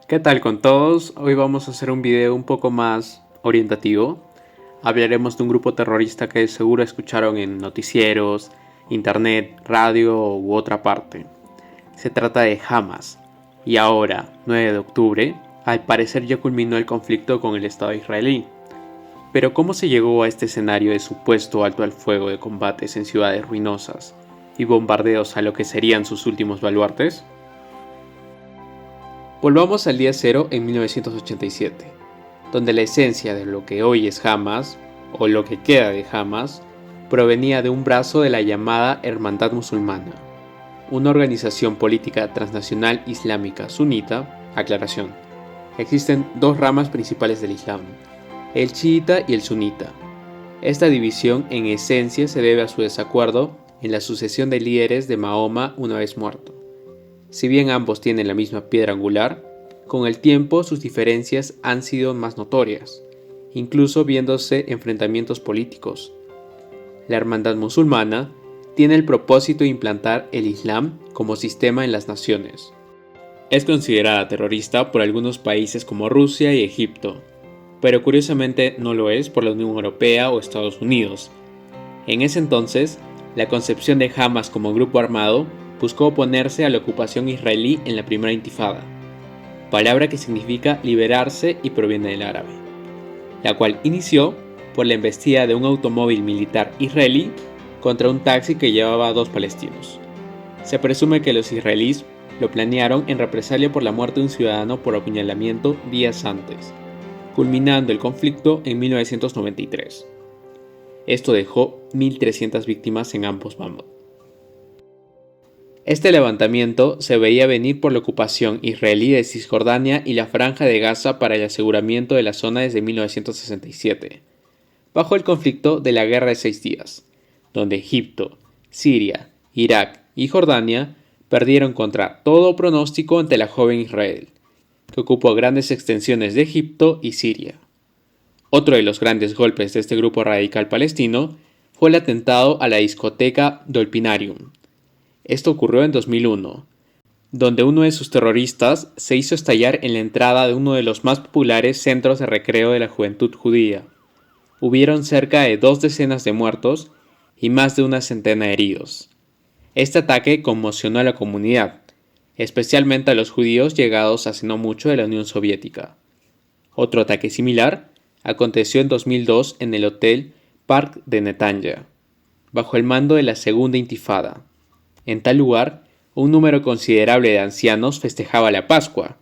¿Qué tal con todos? Hoy vamos a hacer un video un poco más orientativo. Hablaremos de un grupo terrorista que seguro escucharon en noticieros, internet, radio u otra parte. Se trata de Hamas. Y ahora, 9 de octubre, al parecer ya culminó el conflicto con el Estado israelí. Pero ¿cómo se llegó a este escenario de supuesto alto al fuego de combates en ciudades ruinosas y bombardeos a lo que serían sus últimos baluartes? Volvamos al día cero en 1987, donde la esencia de lo que hoy es Hamas, o lo que queda de Hamas, provenía de un brazo de la llamada Hermandad Musulmana, una organización política transnacional islámica sunita. Aclaración: existen dos ramas principales del Islam, el chiita y el sunita. Esta división en esencia se debe a su desacuerdo en la sucesión de líderes de Mahoma una vez muerto. Si bien ambos tienen la misma piedra angular, con el tiempo sus diferencias han sido más notorias, incluso viéndose enfrentamientos políticos. La Hermandad Musulmana tiene el propósito de implantar el Islam como sistema en las naciones. Es considerada terrorista por algunos países como Rusia y Egipto, pero curiosamente no lo es por la Unión Europea o Estados Unidos. En ese entonces, la concepción de Hamas como grupo armado buscó oponerse a la ocupación israelí en la primera intifada, palabra que significa liberarse y proviene del árabe, la cual inició por la embestida de un automóvil militar israelí contra un taxi que llevaba a dos palestinos. Se presume que los israelíes lo planearon en represalia por la muerte de un ciudadano por apuñalamiento días antes, culminando el conflicto en 1993. Esto dejó 1.300 víctimas en ambos bandos. Este levantamiento se veía venir por la ocupación israelí de Cisjordania y la Franja de Gaza para el aseguramiento de la zona desde 1967, bajo el conflicto de la Guerra de 6 días, donde Egipto, Siria, Irak y Jordania perdieron contra todo pronóstico ante la joven Israel, que ocupó grandes extensiones de Egipto y Siria. Otro de los grandes golpes de este grupo radical palestino fue el atentado a la discoteca Dolphinarium. Esto ocurrió en 2001, donde uno de sus terroristas se hizo estallar en la entrada de uno de los más populares centros de recreo de la juventud judía. Hubieron cerca de 2 decenas de muertos y más de una centena de heridos. Este ataque conmocionó a la comunidad, especialmente a los judíos llegados hace no mucho de la Unión Soviética. Otro ataque similar aconteció en 2002 en el hotel Park de Netanya, bajo el mando de la Segunda Intifada. En tal lugar, un número considerable de ancianos festejaba la Pascua,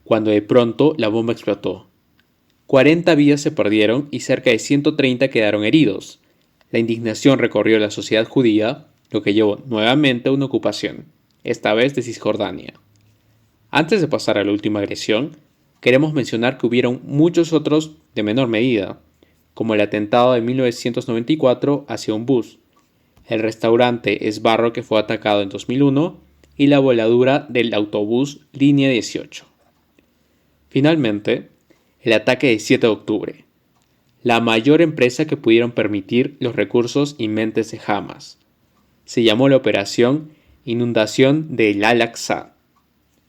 cuando de pronto la bomba explotó. 40 vidas se perdieron y cerca de 130 quedaron heridos. La indignación recorrió la sociedad judía, lo que llevó nuevamente a una ocupación, esta vez de Cisjordania. Antes de pasar a la última agresión, queremos mencionar que hubieron muchos otros de menor medida, como el atentado de 1994 hacia un bus, el restaurante Sbarro que fue atacado en 2001 y la voladura del autobús Línea 18. Finalmente, el ataque del 7 de octubre, la mayor empresa que pudieron permitir los recursos y mentes de Hamas. Se llamó la operación Inundación del Al-Aqsa,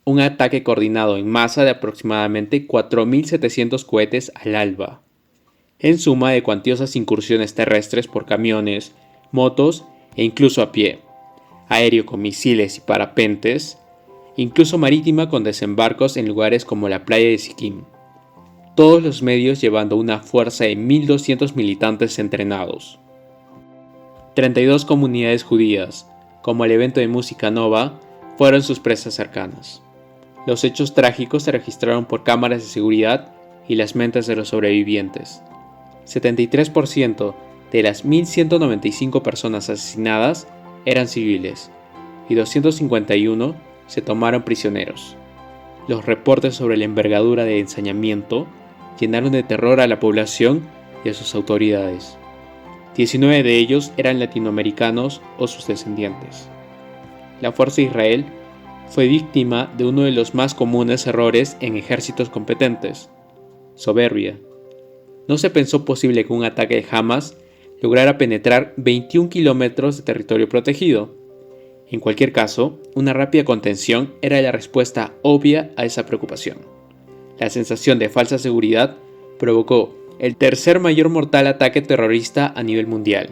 un ataque coordinado en masa de aproximadamente 4.700 cohetes al alba, en suma de cuantiosas incursiones terrestres por camiones, motos e incluso a pie, aéreo con misiles y parapentes, incluso marítima con desembarcos en lugares como la playa de Sikkim. Todos los medios llevando una fuerza de 1.200 militantes entrenados. 32 comunidades judías, como el evento de música Nova, fueron sus presas cercanas. Los hechos trágicos se registraron por cámaras de seguridad y las mentes de los sobrevivientes. 73% de las 1.195 personas asesinadas eran civiles y 251 se tomaron prisioneros. Los reportes sobre la envergadura de ensañamiento llenaron de terror a la población y a sus autoridades. 19 de ellos eran latinoamericanos o sus descendientes. La Fuerza de Israel fue víctima de uno de los más comunes errores en ejércitos competentes: soberbia. No se pensó posible que un ataque de Hamas lograra penetrar 21 kilómetros de territorio protegido. En cualquier caso, una rápida contención era la respuesta obvia a esa preocupación. La sensación de falsa seguridad provocó el tercer mayor mortal ataque terrorista a nivel mundial.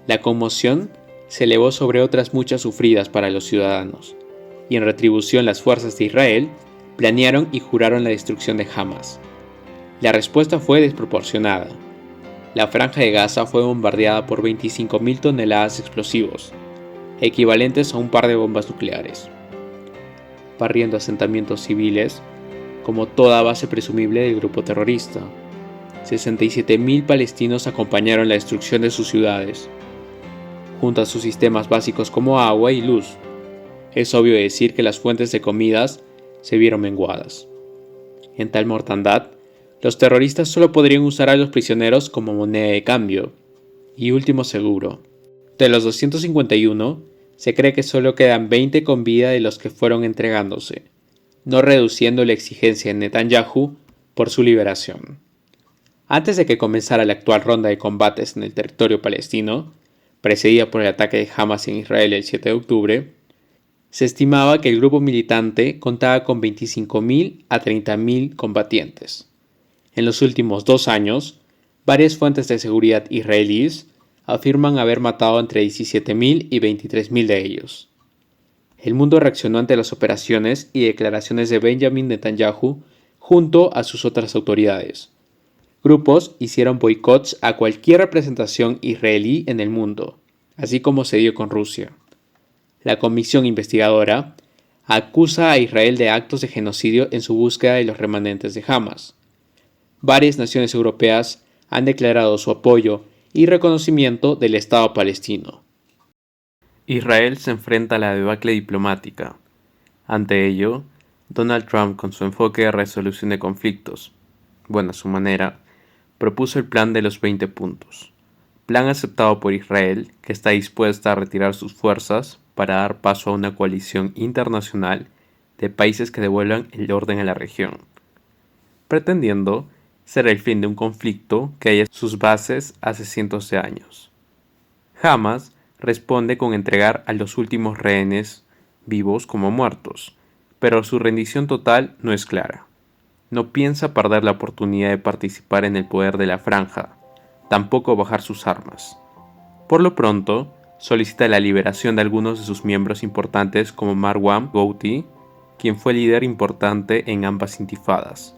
La conmoción se elevó sobre otras muchas sufridas para los ciudadanos, y en retribución las fuerzas de Israel planearon y juraron la destrucción de Hamas. La respuesta fue desproporcionada. La franja de Gaza fue bombardeada por 25.000 toneladas de explosivos, equivalentes a un par de bombas nucleares, barriendo asentamientos civiles como toda base presumible del grupo terrorista. 67.000 palestinos acompañaron la destrucción de sus ciudades, junto a sus sistemas básicos como agua y luz. Es obvio decir que las fuentes de comidas se vieron menguadas. En tal mortandad, los terroristas solo podrían usar a los prisioneros como moneda de cambio y último seguro. De los 251, se cree que solo quedan 20 con vida de los que fueron entregándose, no reduciendo la exigencia de Netanyahu por su liberación. Antes de que comenzara la actual ronda de combates en el territorio palestino, precedida por el ataque de Hamas en Israel el 7 de octubre, se estimaba que el grupo militante contaba con 25.000 a 30.000 combatientes. En los últimos 2 años, varias fuentes de seguridad israelíes afirman haber matado entre 17.000 y 23.000 de ellos. El mundo reaccionó ante las operaciones y declaraciones de Benjamin Netanyahu junto a sus otras autoridades. Grupos hicieron boicots a cualquier representación israelí en el mundo, así como se dio con Rusia. La comisión investigadora acusa a Israel de actos de genocidio en su búsqueda de los remanentes de Hamas. Varias naciones europeas han declarado su apoyo y reconocimiento del Estado palestino. Israel se enfrenta a la debacle diplomática. Ante ello, Donald Trump, con su enfoque de resolución de conflictos, a su manera, propuso el plan de los 20 puntos. Plan aceptado por Israel, que está dispuesta a retirar sus fuerzas para dar paso a una coalición internacional de países que devuelvan el orden a la región, pretendiendo ser el fin de un conflicto que haya sus bases hace cientos de años. Hamas responde con entregar a los últimos rehenes, vivos como muertos, pero su rendición total no es clara. No piensa perder la oportunidad de participar en el poder de la franja, tampoco bajar sus armas. Por lo pronto, solicita la liberación de algunos de sus miembros importantes como Marwan Ghouti, quien fue líder importante en ambas intifadas.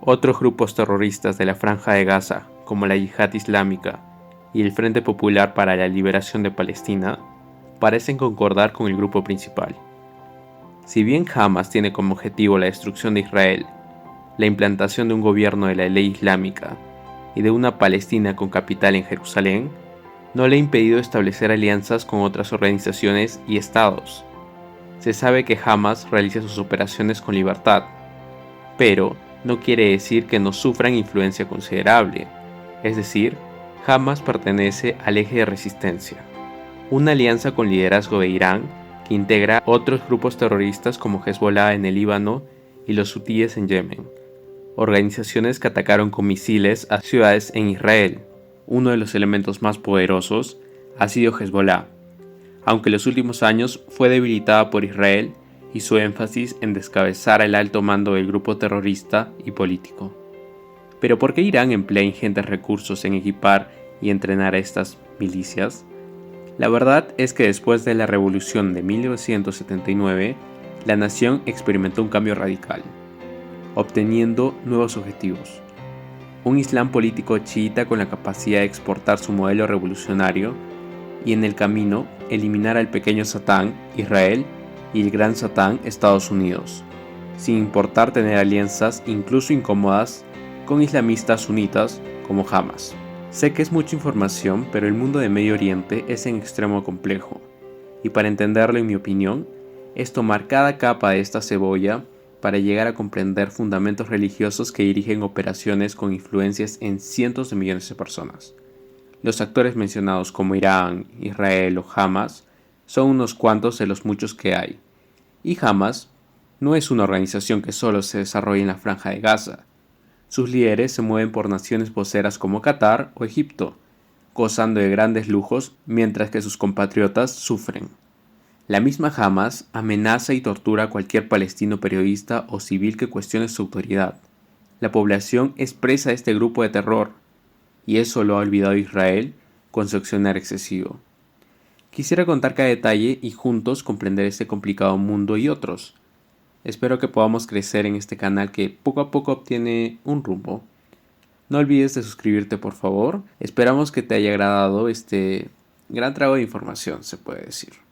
Otros grupos terroristas de la Franja de Gaza, como la Yihad Islámica y el Frente Popular para la Liberación de Palestina, parecen concordar con el grupo principal. Si bien Hamas tiene como objetivo la destrucción de Israel, la implantación de un gobierno de la ley islámica y de una Palestina con capital en Jerusalén, no le ha impedido establecer alianzas con otras organizaciones y estados. Se sabe que Hamas realiza sus operaciones con libertad, pero no quiere decir que no sufran influencia considerable, es decir, Hamas pertenece al eje de resistencia, una alianza con liderazgo de Irán que integra otros grupos terroristas como Hezbollah en el Líbano y los hutíes en Yemen, organizaciones que atacaron con misiles a ciudades en Israel. Uno de los elementos más poderosos ha sido Hezbollah, aunque en los últimos años fue debilitada por Israel y su énfasis en descabezar el alto mando del grupo terrorista y político. Pero ¿por qué Irán emplea ingentes recursos en equipar y entrenar a estas milicias? La verdad es que después de la revolución de 1979, la nación experimentó un cambio radical, obteniendo nuevos objetivos. Un islam político chiita con la capacidad de exportar su modelo revolucionario y en el camino eliminar al pequeño Satán, Israel, y el gran Satán, Estados Unidos, sin importar tener alianzas incluso incómodas con islamistas sunitas como Hamas. Sé que es mucha información, pero el mundo de Medio Oriente es en extremo complejo, y para entenderlo, en mi opinión, es tomar cada capa de esta cebolla para llegar a comprender fundamentos religiosos que dirigen operaciones con influencias en cientos de millones de personas. Los actores mencionados como Irán, Israel o Hamas son unos cuantos de los muchos que hay. Y Hamas no es una organización que solo se desarrolla en la Franja de Gaza. Sus líderes se mueven por naciones voceras como Qatar o Egipto, gozando de grandes lujos mientras que sus compatriotas sufren. La misma Hamas amenaza y tortura a cualquier palestino periodista o civil que cuestione su autoridad. La población es presa de este grupo de terror, y eso lo ha olvidado Israel con su accionar excesivo. Quisiera contar cada detalle y juntos comprender este complicado mundo y otros. Espero que podamos crecer en este canal que poco a poco obtiene un rumbo. No olvides de suscribirte, por favor. Esperamos que te haya agradado este gran trago de información, se puede decir.